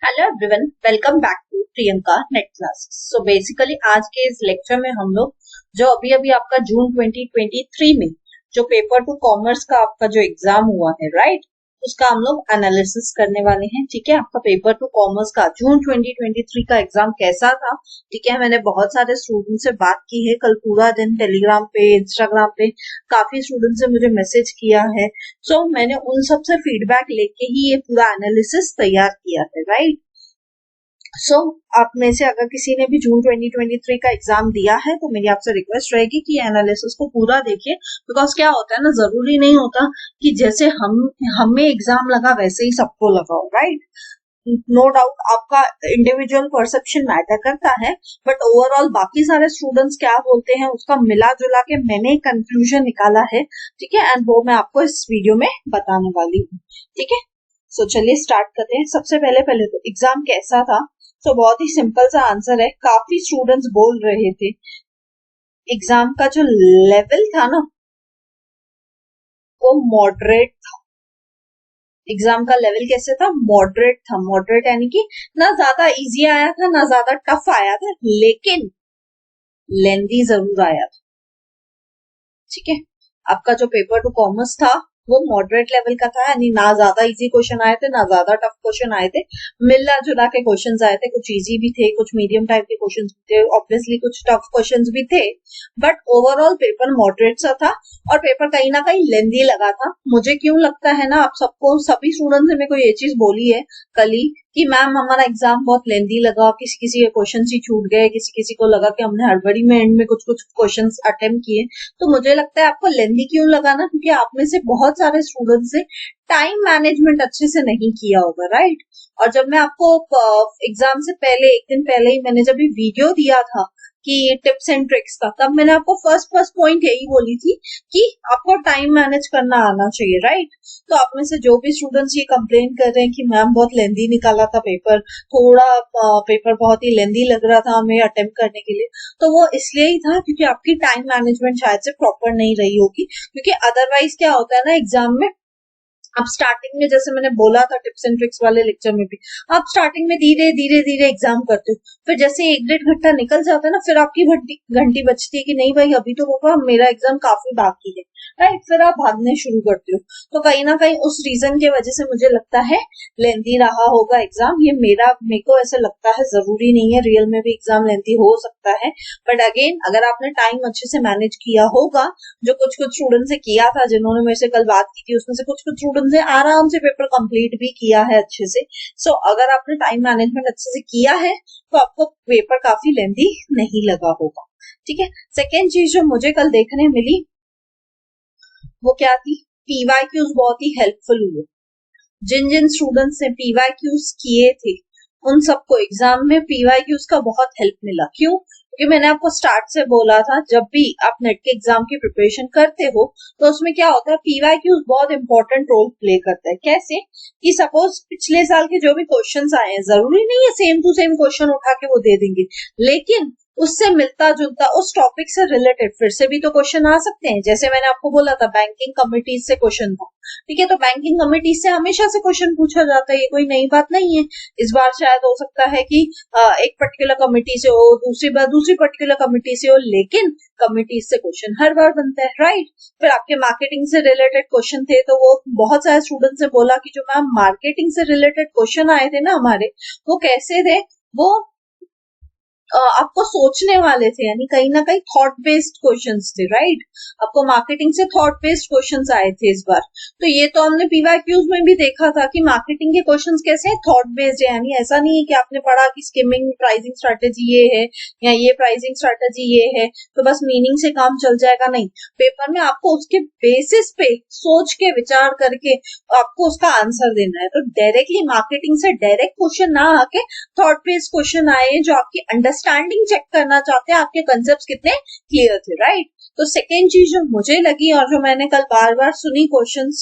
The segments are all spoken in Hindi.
Hello everyone, welcome back to Priyanka net classes. So basically आज के इस लेक्चर में हम लोग जो अभी अभी आपका जून 2023 में जो पेपर टू कॉमर्स का आपका जो एग्जाम हुआ है, राइट, उसका हम लोग एनालिसिस करने वाले हैं। ठीक है, आपका पेपर टू कॉमर्स का जून 2023 का एग्जाम कैसा था। ठीक है, मैंने बहुत सारे स्टूडेंट से बात की है, कल पूरा दिन टेलीग्राम पे, इंस्टाग्राम पे काफी स्टूडेंट से मुझे मैसेज किया है। सो मैंने उन सब से फीडबैक लेके ही ये पूरा एनालिसिस तैयार किया है, राइट। आप में से अगर किसी ने भी जून 2023 का एग्जाम दिया है तो मेरी आपसे रिक्वेस्ट रहेगी कि एनालिसिस को पूरा देखिए। बिकॉज क्या होता है ना, जरूरी नहीं होता कि जैसे हमें एग्जाम लगा वैसे ही सबको लगा हो, राइट। नो डाउट आपका इंडिविजुअल परसेप्शन मैटर करता है, बट ओवरऑल बाकी सारे स्टूडेंट्स क्या बोलते हैं उसका मिला जुला के मैंने एक कंक्लूजन निकाला है। ठीक है, एंड वो मैं आपको इस वीडियो में बताने वाली हूँ। ठीक है, सो चलिए स्टार्ट करते हैं। सबसे पहले तो एग्जाम कैसा था। तो बहुत ही सिंपल सा आंसर है। काफी स्टूडेंट्स बोल रहे थे एग्जाम का जो लेवल था ना वो मॉडरेट था। एग्जाम का लेवल कैसे था? मॉडरेट था। मॉडरेट यानी कि ना ज्यादा इजी आया था ना ज्यादा टफ आया था, लेकिन लेंदी जरूर आया था। ठीक है, आपका जो पेपर टू कॉमर्स था वो मॉडरेट लेवल का था, यानी ना ज्यादा इजी क्वेश्चन आए थे ना ज्यादा टफ क्वेश्चन आए थे, मिला जुला के क्वेश्चन आए थे। कुछ इजी भी थे, कुछ मीडियम टाइप के क्वेश्चन भी थे, ऑब्वियसली कुछ टफ क्वेश्चन भी थे, बट ओवरऑल पेपर मॉडरेट सा था। और पेपर कहीं ना कहीं लेंदी लगा था। मुझे क्यों लगता है ना, आप सबको सभी स्टूडेंट ने मेरे को ये चीज बोली है कल ही कि मैम हमारा एग्जाम बहुत लेंदी लगा, किसी किसी के क्वेश्चन ही छूट गए, किसी किसी को लगा कि हमने हड़बड़ी में एंड में कुछ कुछ क्वेश्चन अटेम्प्ट किए। तो मुझे लगता है आपको लेंदी क्यों लगा ना, क्योंकि आप में से बहुत सारे स्टूडेंट्स से टाइम मैनेजमेंट अच्छे से नहीं किया होगा, राइट। और जब मैं आपको एग्जाम से पहले एक दिन पहले ही मैंने जब वीडियो दिया था कि टिप्स एंड ट्रिक्स का, तब मैंने आपको फर्स्ट पॉइंट यही बोली थी कि आपको टाइम मैनेज करना आना चाहिए, राइट। तो आप में से जो भी स्टूडेंट्स ये कंप्लेन कर रहे हैं कि मैम बहुत लेंदी निकाला था पेपर, थोड़ा पेपर बहुत ही लेंदी लग रहा था हमें अटेम्प्ट करने के लिए, तो वो इसलिए ही था क्योंकि आपकी टाइम मैनेजमेंट शायद से प्रॉपर नहीं रही होगी। क्योंकि अदरवाइज क्या होता है ना एग्जाम में, आप स्टार्टिंग में जैसे मैंने बोला था टिप्स एंड ट्रिक्स वाले लेक्चर में भी, आप स्टार्टिंग में धीरे धीरे धीरे एग्जाम करते हो, फिर जैसे 1-1.5 घंटा निकल जाता है ना, फिर आपकी घंटी बजती है कि नहीं भाई अभी तो होगा, मेरा एग्जाम काफी बाकी है, राइट। फिर आप भागने शुरू करते हो। तो कहीं ना कहीं उस रीजन की वजह से मुझे लगता है लेंथी रहा होगा एग्जाम। ये मेरे को ऐसे लगता है, जरूरी नहीं है, रियल में भी एग्जाम लेंथी हो सकता है, बट अगेन अगर आपने टाइम अच्छे से मैनेज किया होगा, जो कुछ कुछ स्टूडेंट से किया था, जिन्होंने मेरे से कल बात की थी, उसमें से कुछ कुछ स्टूडेंट ने आराम से पेपर कंप्लीट भी किया है अच्छे से। सो अगर आपने टाइम मैनेजमेंट अच्छे से किया है तो आपको पेपर काफी लेंथी नहीं लगा होगा। ठीक है, सेकेंड चीज जो मुझे कल देखने मिली वो क्या थी, पीवाईक्यूज बहुत ही हेल्पफुल हुए। जिन जिन स्टूडेंट्स ने पीवाईक्यूज किए थे उन सबको एग्जाम में पीवाईक्यूज का बहुत हेल्प मिला। क्यों? क्योंकि मैंने आपको स्टार्ट से बोला था जब भी आप नेट के एग्जाम की प्रिपरेशन करते हो तो उसमें क्या होता है, पीवाईक्यूज बहुत इंपॉर्टेंट रोल प्ले करता है। कैसे कि सपोज पिछले साल के जो भी क्वेश्चंस आए हैं, जरूरी नहीं है सेम टू सेम क्वेश्चन उठा के वो दे देंगे, लेकिन उससे मिलता जुलता उस टॉपिक से रिलेटेड फिर से भी तो क्वेश्चन आ सकते हैं। जैसे मैंने आपको बोला था बैंकिंग कमिटीज से क्वेश्चन था, ठीक है, तो बैंकिंग कमिटीज से हमेशा से क्वेश्चन पूछा जाता है, ये कोई नई बात नहीं है। इस बार शायद हो सकता है कि एक पर्टिकुलर कमिटी से हो, दूसरी बार दूसरी पर्टिकुलर कमिटी से हो, लेकिन कमिटीज से क्वेश्चन हर बार बनता है, राइट। फिर आपके मार्केटिंग से रिलेटेड क्वेश्चन थे, तो वो बहुत सारे स्टूडेंट्स ने बोला कि जो मैम मार्केटिंग से रिलेटेड क्वेश्चन आए थे ना हमारे, वो कैसे थे, वो आपको सोचने वाले थे, यानी कहीं ना कहीं थॉट बेस्ड क्वेश्चंस थे, राइट। आपको मार्केटिंग से थॉट बेस्ड क्वेश्चंस आए थे इस बार। तो ये तो हमने पीवाईक्यूज में भी देखा था कि मार्केटिंग के क्वेश्चंस कैसे हैं, थॉट बेस्ड है। यानी ऐसा नहीं है कि आपने पढ़ा कि स्किमिंग प्राइसिंग स्ट्रेटेजी ये है या ये प्राइसिंग स्ट्रेटेजी ये है तो बस मीनिंग से काम चल जाएगा, नहीं। पेपर में आपको उसके बेसिस पे सोच के विचार करके आपको उसका आंसर देना है। तो डायरेक्टली मार्केटिंग से डायरेक्ट क्वेश्चन ना आके थॉट बेस्ड क्वेश्चन आए जो आपकी अंडरस्टैंडिंग चेक करना चाहते हैं, आपके कंसेप्ट कितने क्लियर थे, राइट। तो सेकेंड चीज जो मुझे लगी और जो मैंने कल बार बार सुनी क्वेश्चंस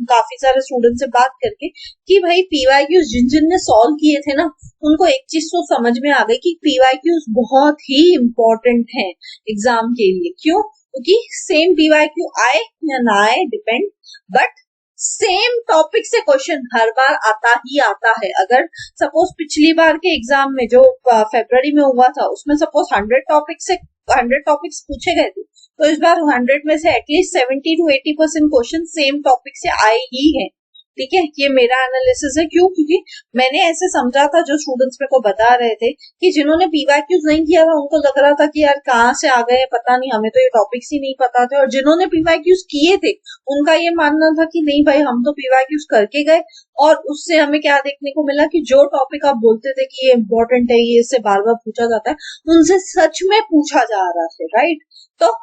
काफी सारे स्टूडेंट से बात करके, कि भाई पीवाईक्यूज जिन जिन ने सॉल्व किए थे ना, उनको एक चीज तो समझ में आ गई कि पीवाईक्यूज बहुत ही इंपॉर्टेंट है एग्जाम के लिए। क्यों? क्योंकि सेम पीवाईक्यू आए या ना आए डिपेंड, बट सेम टॉपिक से क्वेश्चन हर बार आता ही आता है। अगर सपोज पिछली बार के एग्जाम में जो फरवरी में हुआ था उसमें सपोज 100 टॉपिक्स पूछे गए थे, तो इस बार 100 में से at least 70 to 80% question same topic से आए ही हैं। ठीक है, ये मेरा एनालिसिस है। क्यों? क्योंकि मैंने ऐसे समझा था, जो स्टूडेंट्स मेरे को बता रहे थे कि जिन्होंने पीवाईक्यूज नहीं किया था उनको लग रहा था कि यार कहाँ से आ गए पता नहीं, हमें तो ये टॉपिक्स ही नहीं पता थे। और जिन्होंने पीवाईक्यूज किए थे उनका ये मानना था कि नहीं भाई हम तो पीवाईक्यूज करके गए, और उससे हमें क्या देखने को मिला कि जो टॉपिक आप बोलते थे कि ये इम्पोर्टेंट है, ये इससे बार बार पूछा जाता है, उनसे सच में पूछा जा रहा है। राइट, तो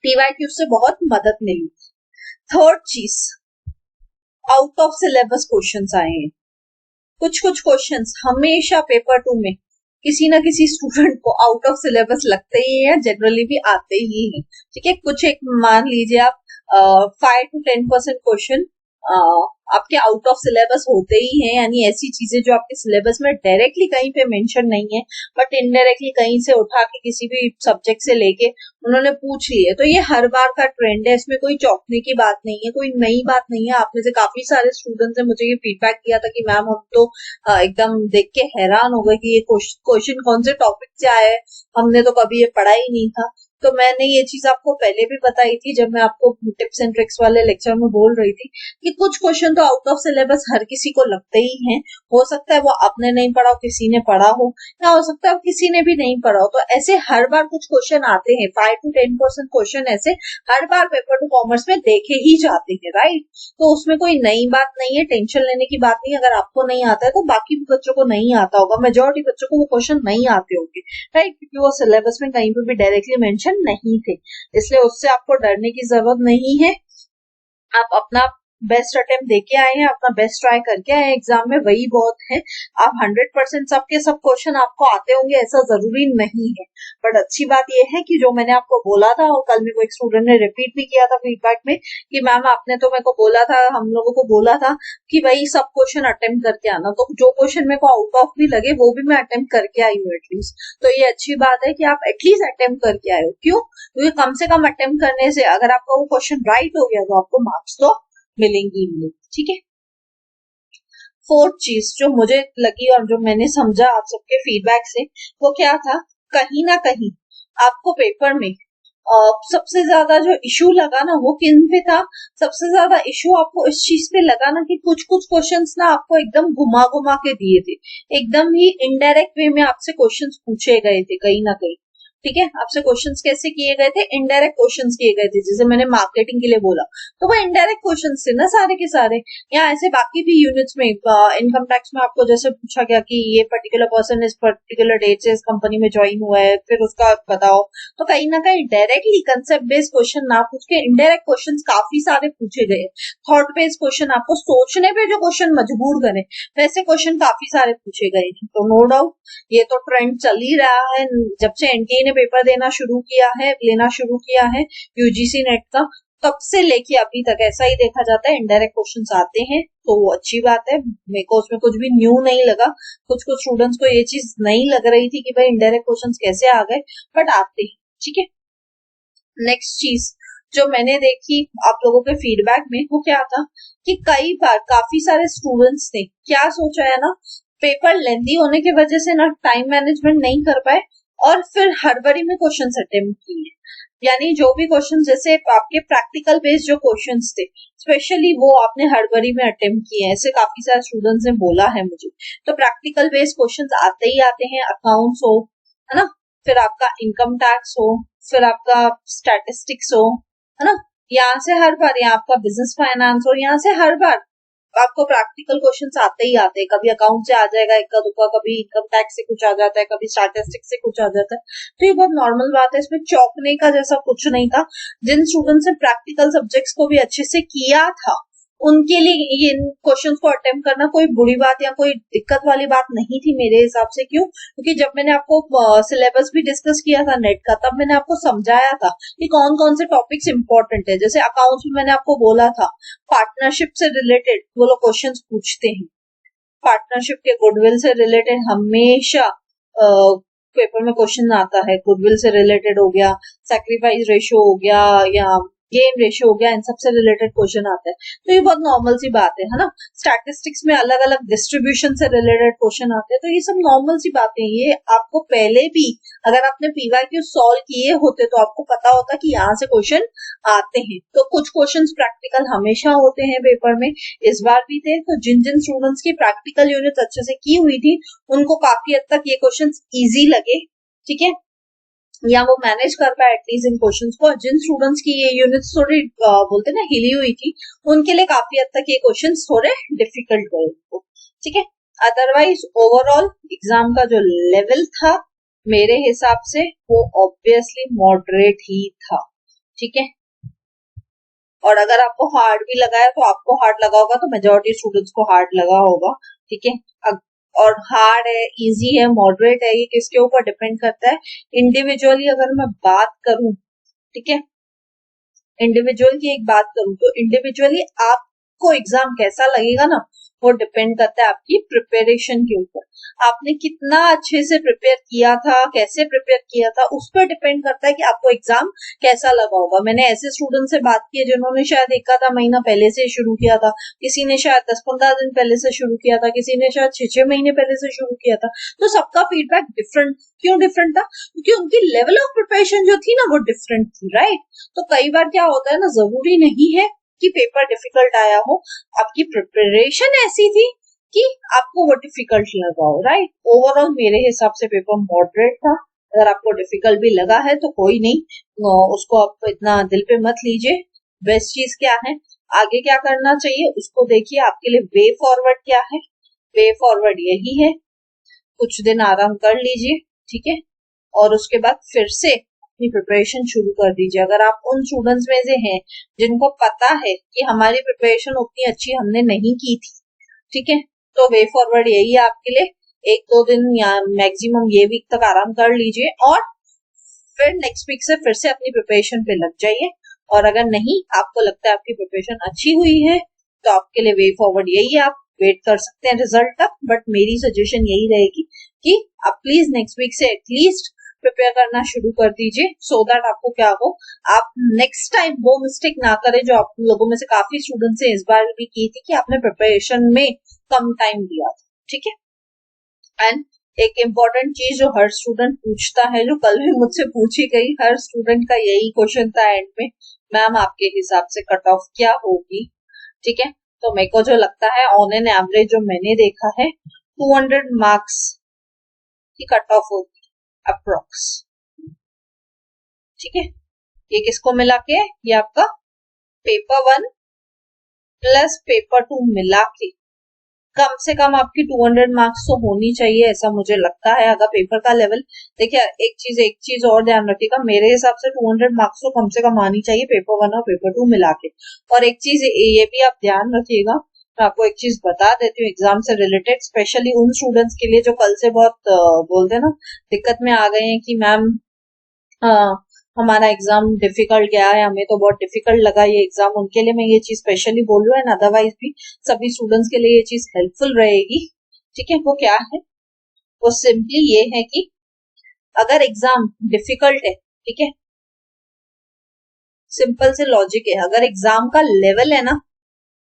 पीवाईक्यूज से बहुत मदद मिली। थर्ड चीज, आउट ऑफ सिलेबस क्वेश्चंस आए हैं। कुछ क्वेश्चंस हमेशा पेपर 2 में किसी ना किसी स्टूडेंट को आउट ऑफ सिलेबस लगते ही है, जनरली भी आते ही हैं। ठीक है, कुछ एक मान लीजिए आप 5 to 10% क्वेश्चन आपके आउट ऑफ सिलेबस होते ही हैं, यानी ऐसी चीजें जो आपके सिलेबस में डायरेक्टली कहीं पे मेंशन नहीं है बट इनडायरेक्टली कहीं से उठा के किसी भी सब्जेक्ट से लेके उन्होंने पूछ ली है। तो ये हर बार का ट्रेंड है, इसमें कोई चौंकने की बात नहीं है, कोई नई बात नहीं है। आप में से काफी सारे स्टूडेंट्स ने मुझे ये फीडबैक किया था कि मैम हम तो एकदम देख के हैरान हो गए कि ये क्वेश्चन कौन से टॉपिक से आया है, हमने तो कभी ये पढ़ा ही नहीं था। तो मैंने ये चीज आपको पहले भी बताई थी जब मैं आपको टिप्स एंड ट्रिक्स वाले लेक्चर में बोल रही थी कि कुछ क्वेश्चन तो आउट ऑफ सिलेबस हर किसी को लगते ही हैं। हो सकता है वो आपने नहीं पढ़ा हो, किसी ने पढ़ा हो, या हो सकता है किसी ने भी नहीं पढ़ा हो। तो ऐसे हर बार कुछ क्वेश्चन आते हैं, 5 to 10% क्वेश्चन ऐसे हर बार पेपर 2 कॉमर्स में देखे ही जाते हैं। राइट, तो उसमें कोई नई बात नहीं है, टेंशन लेने की बात नहीं है। अगर आपको नहीं आता है तो बाकी भी बच्चों को नहीं आता होगा, मेजोरिटी बच्चों को वो क्वेश्चन नहीं आते होंगे। राइट, क्योंकि वो सिलेबस में कहीं पे भी डायरेक्टली मेंशन नहीं थे, इसलिए उससे आपको डरने की जरूरत नहीं है। आप अपना बेस्ट अटेम्प्ट देके आए हैं, अपना बेस्ट ट्राई करके आए हैं एग्जाम में, वही बहुत है। आप 100% सबके सब क्वेश्चन आपको आते होंगे ऐसा जरूरी नहीं है, बट अच्छी बात यह है कि जो मैंने आपको बोला था, और कल मेरे को एक स्टूडेंट ने रिपीट भी किया था फीडबैक में कि मैम आपने तो मेरे को बोला था, हम लोगों को बोला था कि भाई सब क्वेश्चन अटेम्प्ट करके आना, तो जो क्वेश्चन मेरे को आउट ऑफ भी लगे वो भी मैं अटेम्प्ट करके आई हूँ एटलीस्ट। तो ये अच्छी बात है कि आप एटलीस्ट अटेम्प्ट करके आए हो। क्यों? क्योंकि कम से कम अटेम्प्ट करने से अगर आपका वो क्वेश्चन राइट हो गया तो आपको मार्क्स तो मिलेंगी। ठीक है, फोर्थ चीज जो मुझे लगी और जो मैंने समझा आप सबके फीडबैक से, वो क्या था, कहीं ना कहीं आपको पेपर में सबसे ज्यादा जो इशू लगा ना वो किन पे था, सबसे ज्यादा इशू आपको इस चीज पे लगा ना कि कुछ क्वेश्चंस ना आपको एकदम घुमा घुमा के दिए थे, एकदम ही इनडायरेक्ट वे में आपसे क्वेश्चंस पूछे गए थे कहीं ना कहीं। ठीक है, आपसे क्वेश्चंस कैसे किए गए थे, इनडायरेक्ट क्वेश्चंस किए गए थे। जैसे मैंने मार्केटिंग के लिए बोला तो वो इनडायरेक्ट क्वेश्चंस थे ना सारे के सारे। या ऐसे बाकी भी यूनिट्स में इनकम टैक्स में आपको जैसे पूछा गया कि ये पर्टिकुलर पर्सन इस पर्टिकुलर डेट से इस कंपनी में ज्वाइन हुआ है, फिर उसका बताओ। तो कहीं ना कहीं डायरेक्टली कंसेप्ट बेस्ड क्वेश्चन ना पूछ के इनडायरेक्ट क्वेश्चन काफी सारे पूछे गए। थॉट बेस्ड क्वेश्चन, आपको सोचने पे जो क्वेश्चन मजबूर करे, वैसे क्वेश्चन काफी सारे पूछे गए। तो नो डाउट ये तो ट्रेंड चल ही रहा है, जब से एनटीए ने पेपर लेना शुरू किया है यूजीसी नेट का, तब से लेके अभी तक ऐसा ही देखा जाता है, इनडायरेक्ट क्वेश्चंस आते हैं। तो वो अच्छी बात है, मेरे को उसमें कुछ भी न्यू नहीं लगा। कुछ स्टूडेंट्स को ये चीज नहीं लग रही थी कि भाई इनडायरेक्ट क्वेश्चंस कैसे आ गए, बट आते हैं। ठीक है, नेक्स्ट चीज जो मैंने देखी आप लोगों के फीडबैक में, वो क्या था कि कई बार काफी सारे स्टूडेंट्स ने क्या सोचा है ना, पेपर लेंदी होने की वजह से ना टाइम मैनेजमेंट नहीं कर पाए और फिर हड़बड़ी में क्वेश्चंस अटेम्प्ट किए। यानी जो भी क्वेश्चन जैसे आपके प्रैक्टिकल बेस्ड जो क्वेश्चंस थे स्पेशली वो आपने हड़बड़ी में अटेम्प्ट किए हैं, ऐसे काफी सारे स्टूडेंट्स ने बोला है मुझे। तो प्रैक्टिकल बेस्ड क्वेश्चंस आते ही आते हैं, अकाउंट्स हो, है ना, फिर आपका इनकम टैक्स हो, फिर आपका स्टैटिस्टिक्स हो, है ना, यहाँ से हर बार, यहाँ आपका बिजनेस फाइनेंस हो, यहाँ से हर बार आपको प्रैक्टिकल क्वेश्चंस आते ही आते हैं। कभी अकाउंट से आ जाएगा इक्का दुक्का, कभी इनकम टैक्स से कुछ आ जाता है, कभी स्टैटिस्टिक्स से कुछ आ जाता है। तो ये बहुत नॉर्मल बात है, इसमें चौंकने का जैसा कुछ नहीं था। जिन स्टूडेंट्स ने प्रैक्टिकल सब्जेक्ट्स को भी अच्छे से किया था उनके लिए ये क्वेश्चंस को अटेम्प्ट करना कोई बुरी बात या कोई दिक्कत वाली बात नहीं थी मेरे हिसाब से। क्यों? क्योंकि जब मैंने आपको सिलेबस भी डिस्कस किया था नेट का, तब मैंने आपको समझाया था कि कौन कौन से टॉपिक्स इंपॉर्टेंट है। जैसे अकाउंट्स में मैंने आपको बोला था पार्टनरशिप से रिलेटेड वो लोग क्वेश्चंस पूछते हैं, पार्टनरशिप के गुडविल से रिलेटेड हमेशा पेपर में क्वेश्चन आता है। गुडविल से रिलेटेड हो गया, सैक्रिफाइस रेशियो हो गया, या गेन रेशियो हो गया, इन सबसे रिलेटेड क्वेश्चन आते हैं। तो ये बहुत नॉर्मल सी बात है ना। स्टैटिस्टिक्स में अलग अलग डिस्ट्रीब्यूशन से रिलेटेड क्वेश्चन आते हैं, तो ये सब नॉर्मल सी बातें। ये आपको पहले भी अगर आपने पीवाईक्यू सॉल्व किए होते तो आपको पता होता कि यहाँ से क्वेश्चन आते हैं। तो कुछ क्वेश्चन प्रैक्टिकल हमेशा होते हैं पेपर में, इस बार भी थे। तो जिन जिन स्टूडेंट्स की प्रैक्टिकल यूनिट अच्छे से की हुई थी उनको काफी हद तक ये क्वेश्चन ईजी लगे, ठीक है, या वो मैनेज कर पाए एटलीस्ट इन क्वेश्चंस को। जिन स्टूडेंट्स की ये यूनिट्स थोड़ी बोलते ना हिली हुई थी, उनके लिए काफी हद तक ये क्वेश्चंस थोड़े डिफिकल्ट गए उनको, ठीक है। अदरवाइज ओवरऑल एग्जाम का जो लेवल था मेरे हिसाब से वो ऑब्वियसली मॉडरेट ही था, ठीक है। और अगर आपको हार्ड भी लगा है तो आपको हार्ड लगा होगा, तो मेजोरिटी स्टूडेंट्स को हार्ड लगा होगा, ठीक है। और हार्ड है, इजी है, मॉडरेट है, ये किसके ऊपर डिपेंड करता है। इंडिविजुअली अगर मैं बात करूं, ठीक है, इंडिविजुअल की एक बात करूं तो इंडिविजुअली आपको एग्जाम कैसा लगेगा ना, वो डिपेंड करता है आपकी प्रिपरेशन के ऊपर। आपने कितना अच्छे से प्रिपेयर किया था, कैसे प्रिपेयर किया था, उस पर डिपेंड करता है कि आपको एग्जाम कैसा लगा होगा। मैंने ऐसे स्टूडेंट से बात की है जिन्होंने शायद एक आधा महीना पहले से शुरू किया था, किसी ने शायद 10-15 दिन पहले से शुरू किया था, किसी ने शायद 6-6 महीने पहले से शुरू किया था। तो सबका फीडबैक डिफरेंट। क्यों डिफरेंट था? क्योंकि उनकी लेवल ऑफ प्रिपरेशन जो थी ना वो डिफरेंट थी, राइट। तो कई बार क्या होता है ना, जरूरी नहीं है कि पेपर डिफिकल्ट आया हो, आपकी प्रिपरेशन ऐसी थी कि आपको वो डिफिकल्ट लगा हो, राइट। ओवरऑल मेरे हिसाब से पेपर मॉडरेट था। अगर आपको डिफिकल्ट भी लगा है तो कोई नहीं, उसको आप इतना दिल पे मत लीजिए। बेस्ट चीज क्या है, आगे क्या करना चाहिए उसको देखिए। आपके लिए वे फॉरवर्ड क्या है? वे फॉरवर्ड यही है, कुछ दिन आराम कर लीजिए, ठीक है, और उसके बाद फिर से अपनी प्रिपरेशन शुरू कर दीजिए। अगर आप उन स्टूडेंट्स में से हैं जिनको पता है कि हमारी प्रिपरेशन उतनी अच्छी हमने नहीं की थी, ठीक है, तो वे फॉरवर्ड यही है आपके लिए। 1-2 दिन या मैक्सिमम ये वीक तक आराम कर लीजिए और फिर नेक्स्ट वीक से फिर से अपनी प्रिपरेशन पे लग जाइए। और अगर नहीं, आपको लगता है आपकी प्रिपरेशन अच्छी हुई है, तो आपके लिए वे फॉरवर्ड यही है। आप वेट कर सकते हैं रिजल्ट तक, बट मेरी सजेशन यही रहेगी कि आप प्लीज नेक्स्ट वीक से एटलीस्ट प्रिपेयर करना शुरू कर दीजिए, सो दैट आपको क्या हो, आप नेक्स्ट टाइम वो मिस्टेक ना करें जो आप लोगों में से काफी स्टूडेंट्स ने इस बार भी की थी कि आपने प्रिपरेशन में कम टाइम दिया था, ठीक है। एंड एक इम्पोर्टेंट चीज जो हर स्टूडेंट पूछता है, जो कल भी मुझसे पूछी गई, हर स्टूडेंट का यही क्वेश्चन था एंड में, मैम आपके हिसाब से कट ऑफ क्या होगी, ठीक है। तो मेरे को जो लगता है ऑन एन एवरेज जो मैंने देखा है 200 मार्क्स की कट ऑफ होगी अप्रोक्स, ठीक है। ये किसको मिला के, ये आपका पेपर 1 प्लस पेपर 2 मिला के कम से कम आपकी 200 मार्क्स तो होनी चाहिए, ऐसा मुझे लगता है। अगर पेपर का लेवल देखिए, एक चीज और ध्यान रखिएगा, मेरे हिसाब से 200 मार्क्स तो कम से कम आनी चाहिए पेपर 1 और पेपर 2 मिला के। और एक चीज ये भी आप ध्यान रखिएगा, मैं आपको एक चीज बता देती हूँ एग्जाम से रिलेटेड, स्पेशली उन स्टूडेंट्स के लिए जो कल से बहुत बोलते हैं ना दिक्कत में आ गए हैं कि मैम हमारा एग्जाम डिफिकल्ट गया है, हमें तो बहुत डिफिकल्ट लगा ये एग्जाम। उनके लिए मैं ये चीज स्पेशली बोल रही हूँ, एंड अदरवाइज भी सभी स्टूडेंट्स के लिए ये चीज हेल्पफुल रहेगी, ठीक है। वो क्या है, वो सिंपली ये है कि अगर एग्जाम डिफिकल्ट है, ठीक है, सिंपल से लॉजिक है, अगर एग्जाम का लेवल है ना,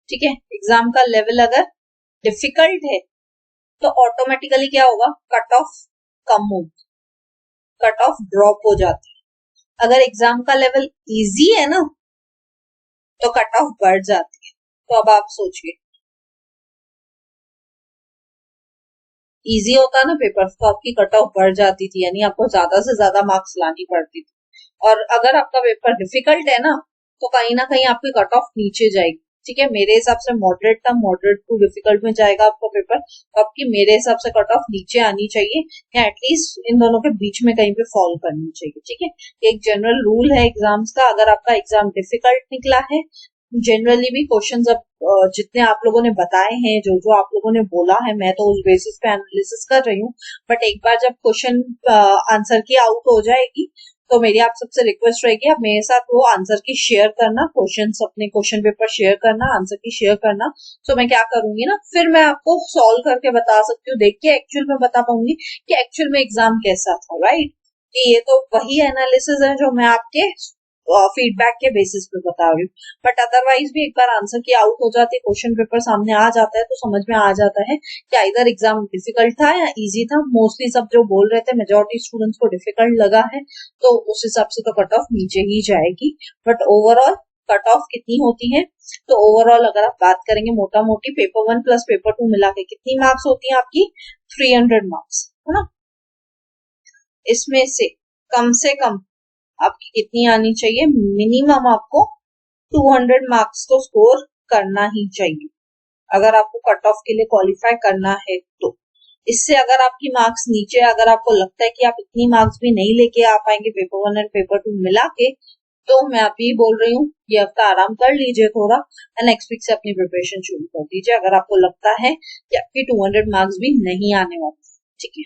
ठीक है, एग्जाम का लेवल अगर डिफिकल्ट है तो ऑटोमेटिकली क्या होगा, कट ऑफ कम होगी, कट ऑफ ड्रॉप हो जाती है। अगर एग्जाम का लेवल इजी है ना तो कट ऑफ बढ़ जाती है। तो अब आप सोचिए, इजी होता ना पेपर तो आपकी कट ऑफ बढ़ जाती थी, यानी आपको ज्यादा से ज्यादा मार्क्स लानी पड़ती थी। और अगर आपका पेपर डिफिकल्ट है ना तो कहीं ना कहीं आपकी कट ऑफ नीचे जाएगी, ठीक है। मेरे हिसाब से मॉडरेट था, मॉडरेट टू डिफिकल्ट में जाएगा आपका पेपर, तो आपकी मेरे हिसाब से कट ऑफ नीचे आनी चाहिए, या एटलीस्ट इन दोनों के बीच में कहीं पे फॉल करनी चाहिए, ठीक है। एक जनरल रूल है एग्जाम्स का, अगर आपका एग्जाम डिफिकल्ट निकला है, जनरली भी क्वेश्चंस अब जितने आप लोगों ने बताए हैं, जो जो आप लोगों ने बोला है, मैं तो उस बेसिस पे एनालिसिस कर रही हूँ, बट एक बार जब क्वेश्चन आंसर की आउट हो जाएगी तो मेरी आप सबसे रिक्वेस्ट रहेगी, आप मेरे साथ वो आंसर की शेयर करना, क्वेश्चंस अपने क्वेश्चन पेपर शेयर करना, आंसर की शेयर करना। तो मैं क्या करूंगी ना, फिर मैं आपको सॉल्व करके बता सकती हूँ, देख के एक्चुअल में बता पाऊंगी कि एक्चुअल में एग्जाम कैसा था, राइट। कि ये तो वही एनालिसिस है जो मैं आपके फीडबैक के बेसिस पे बता रही हूँ, बट अदरवाइज भी एक बार आंसर की आउट हो जाती है, क्वेश्चन पेपर सामने आ जाता है तो समझ में आ जाता है कि इधर एग्जाम डिफिकल्ट था या इजी था। मोस्टली सब जो बोल रहे थे, मेजोरिटी स्टूडेंट्स को डिफिकल्ट लगा है, तो उस हिसाब से तो कट ऑफ नीचे ही जाएगी। बट ओवरऑल कट ऑफ कितनी होती है, तो ओवरऑल अगर आप बात करेंगे मोटा मोटी पेपर 1 प्लस पेपर 2 मिला के कितनी मार्क्स होती है आपकी, 300 मार्क्स, है ना। इसमें से कम आपकी कितनी आनी चाहिए, मिनिमम आपको 200 मार्क्स तो स्कोर करना ही चाहिए अगर आपको कट ऑफ के लिए क्वालिफाई करना है। तो इससे अगर आपकी मार्क्स नीचे, अगर आपको लगता है कि आप इतनी मार्क्स भी नहीं लेके आ पाएंगे पेपर 1 एंड पेपर 2 मिला के, तो मैं अभी बोल रही हूँ ये हफ्ता आराम कर लीजिए थोड़ा, एंड नेक्स्ट वीक से अपनी प्रिपरेशन शुरू कर दीजिए अगर आपको लगता है कि आपकी 200 मार्क्स भी नहीं आने वाले। ठीक है,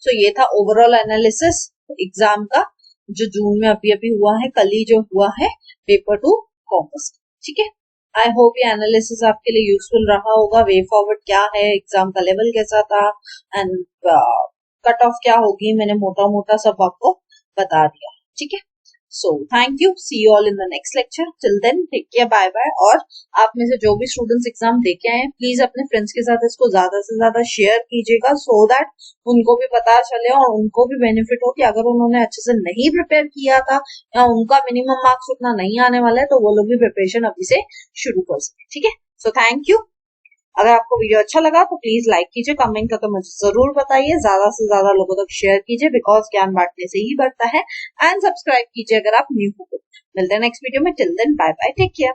सो ये था ओवरऑल एनालिसिस एग्जाम का जो जून में अभी अभी हुआ है, कल ही जो हुआ है पेपर 2 कॉमर्स। ठीक है, आई होप ये एनालिसिस आपके लिए यूजफुल रहा होगा। वे फॉरवर्ड क्या है, एग्जाम का लेवल कैसा था, एंड कट ऑफ क्या होगी, मैंने मोटा मोटा सब आपको बता दिया। ठीक है, so thank you, see you all in the next lecture, till then take care, bye bye. और आप में से जो भी स्टूडेंट्स एग्जाम दे के आए, प्लीज अपने फ्रेंड्स के साथ इसको ज्यादा से ज्यादा शेयर कीजिएगा, सो दैट उनको भी पता चले और उनको भी बेनिफिट हो कि अगर उन्होंने अच्छे से नहीं प्रिपेयर किया था या उनका मिनिमम मार्क्स उतना नहीं आने वाला है, तो वो लोग भी प्रिपरेशन अभी से शुरू कर सके। ठीक है, सो थैंक यू। अगर आपको वीडियो अच्छा लगा तो प्लीज लाइक कीजिए, कमेंट करके मुझे जरूर बताइए, ज्यादा से ज्यादा लोगों तक शेयर कीजिए, बिकॉज ज्ञान बांटने से ही बढ़ता है। एंड सब्सक्राइब कीजिए अगर आप न्यू हो। मिलते हैं नेक्स्ट वीडियो में, till then bye bye, take care.